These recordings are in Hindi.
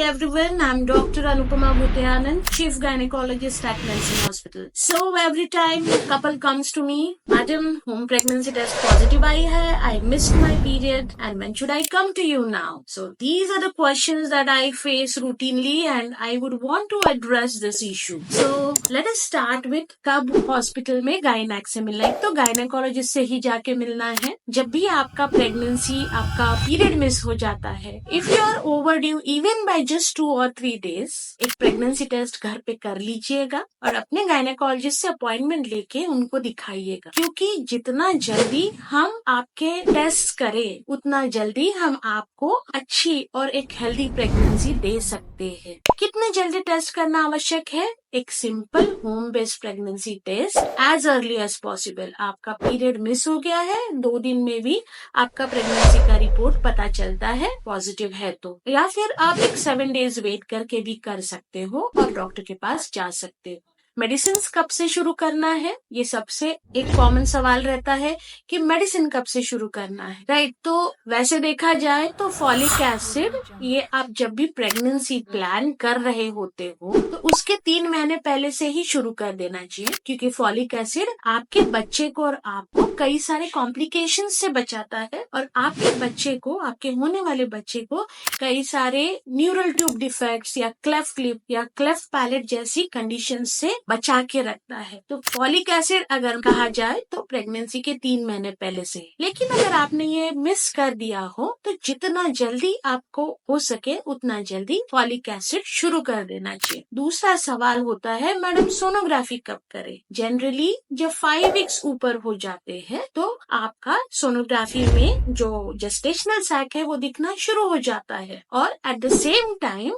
everyone, I'm Dr. Anupama Bhutianan, Chief Gynecologist at Nelson Hospital. So every time a couple comes to me, Madam, home pregnancy test positive आई है, I missed my period and when should I come to you now? So these are the questions that I face routinely and I would want to address this issue. So let us start with कब हॉस्पिटल में गायनेक से मिलना है। तो गायनेकोलॉजिस्ट से ही जाके मिलना है जब भी आपका प्रेगनेंसी आपका पीरियड मिस हो जाता है। If you are overdue even by just 2 or 3 days, एक प्रेगनेंसी टेस्ट घर पे कर लीजिएगा और अपने गायनेकोलॉजिस्ट से अपॉइंटमेंट लेके उनको दिखाइएगा, क्योंकि जितना जल्दी हम आपके टेस्ट करें उतना जल्दी हम आपको अच्छी और एक हेल्दी प्रेगनेंसी दे सकते हैं। कितने जल्दी टेस्ट करना आवश्यक है? एक simple home based pregnancy test as early as possible. आपका पीरियड मिस हो गया है, 2 दिन में भी आपका प्रेगनेंसी का रिपोर्ट पता चलता है पॉजिटिव है तो, या फिर आप एक 7 days वेट करके भी कर सकते हो और डॉक्टर के पास जा सकते हो। मेडिसिन कब से शुरू करना है, ये सबसे एक कॉमन सवाल रहता है कि मेडिसिन कब से शुरू करना है, राइट? तो वैसे देखा जाए तो फॉलिक एसिड ये आप जब भी प्रेगनेंसी प्लान कर रहे होते हो तो उसके 3 महीने पहले से ही शुरू कर देना चाहिए, क्योंकि फॉलिक एसिड आपके बच्चे को और आपको कई सारे कॉम्प्लिकेशन से बचाता है और आपके बच्चे को, आपके होने वाले बच्चे को कई सारे न्यूरल ट्यूब डिफेक्ट्स या क्लेफ्ट लिप या क्लेफ्ट पैलेट जैसी कंडीशन से बचा के रखता है। तो फॉलिक एसिड अगर कहा जाए तो प्रेगनेंसी के 3 महीने पहले से। लेकिन अगर आपने ये मिस कर दिया हो तो जितना जल्दी आपको हो सके उतना जल्दी फॉलिक एसिड शुरू कर देना चाहिए। दूसरा सवाल होता है, मैडम सोनोग्राफी कब करें? जनरली जब 5 weeks ऊपर हो जाते हैं तो आपका सोनोग्राफी में जो जेस्टेशनल सैक है वो दिखना शुरू हो जाता है और एट द सेम टाइम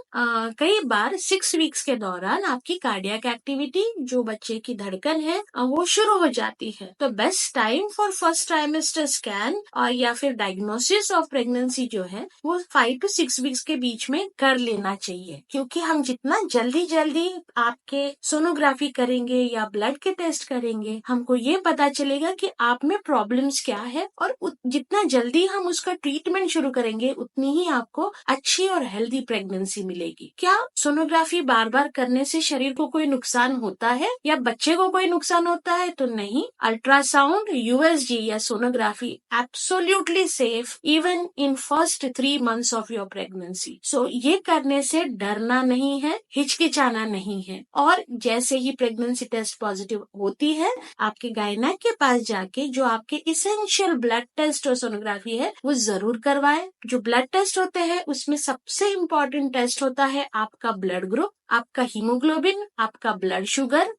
कई बार 6 weeks के दौरान आपकी कार्डियक एक्टिविटी, जो बच्चे की धड़कन है, वो शुरू हो जाती है। तो best time for first trimester scan और या फिर डायग्नोसिस ऑफ प्रेगनेंसी जो है वो 5 to 6 weeks के बीच में कर लेना चाहिए, क्योंकि हम जितना जल्दी आपके सोनोग्राफी करेंगे या ब्लड के टेस्ट करेंगे, हमको ये पता चलेगा कि आप में प्रॉब्लम्स क्या है और जितना जल्दी हम उसका ट्रीटमेंट शुरू करेंगे उतनी ही आपको अच्छी और हेल्दी प्रेगनेंसी मिलेगी। क्या सोनोग्राफी बार बार करने से शरीर को कोई नुकसान होता है या बच्चे को कोई नुकसान होता है? तो नहीं। अल्ट्रासाउंड, यूएसजी या sonography absolutely safe even in first 3 months of your pregnancy. So ये करने से डरना नहीं है, हिचकिचाना नहीं है, और जैसे ही प्रेगनेंसी टेस्ट पॉजिटिव होती है आपके गायनेक के पास जाके जो आपके इसेंशियल ब्लड टेस्ट और सोनोग्राफी है वो जरूर करवाएं। जो ब्लड टेस्ट होते हैं उसमें सबसे इम्पोर्टेंट टेस्ट होता है आपका ब्लड ग्रुप, आपका हीमोग्लोबिन, आपका ब्लड शुगर,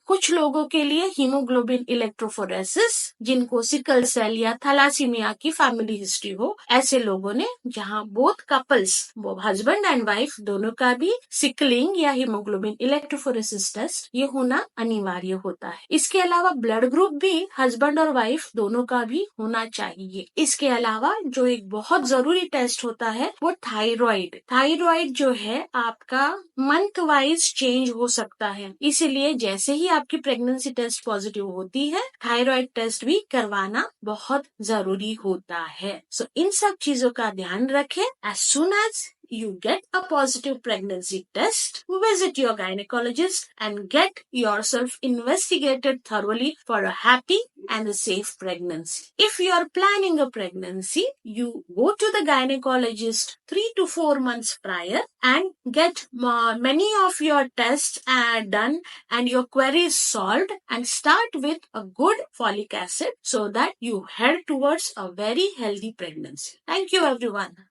कुछ लोगों के लिए हीमोग्लोबिन इलेक्ट्रोफोरेसिस, जिनको सिकल सेल या थैलासीमिया की फैमिली हिस्ट्री हो, ऐसे लोगों ने, जहां बोथ कपल्स, वो हस्बैंड एंड वाइफ दोनों का भी सिकलिंग या हीमोग्लोबिन इलेक्ट्रोफोरेसिस टेस्ट ये होना अनिवार्य होता है। इसके अलावा ब्लड ग्रुप भी हस्बैंड और वाइफ दोनों का भी होना चाहिए। इसके अलावा जो एक बहुत जरूरी टेस्ट होता है वो थायराइड। थायराइड जो है आपका मंथ वाइज चेंज हो सकता है, इसलिए जैसे ही आपकी प्रेगनेंसी टेस्ट पॉजिटिव होती है थायराइड टेस्ट भी करवाना बहुत जरूरी होता है। सो इन सब चीजों का ध्यान रखें। As soon as you get a positive pregnancy test, visit your gynecologist and get yourself investigated thoroughly for a happy and a safe pregnancy. If you are planning a pregnancy, you go to the gynecologist 3 to 4 months prior and get many of your tests done and your queries solved, and start with a good folic acid so that you head towards a very healthy pregnancy. Thank you everyone.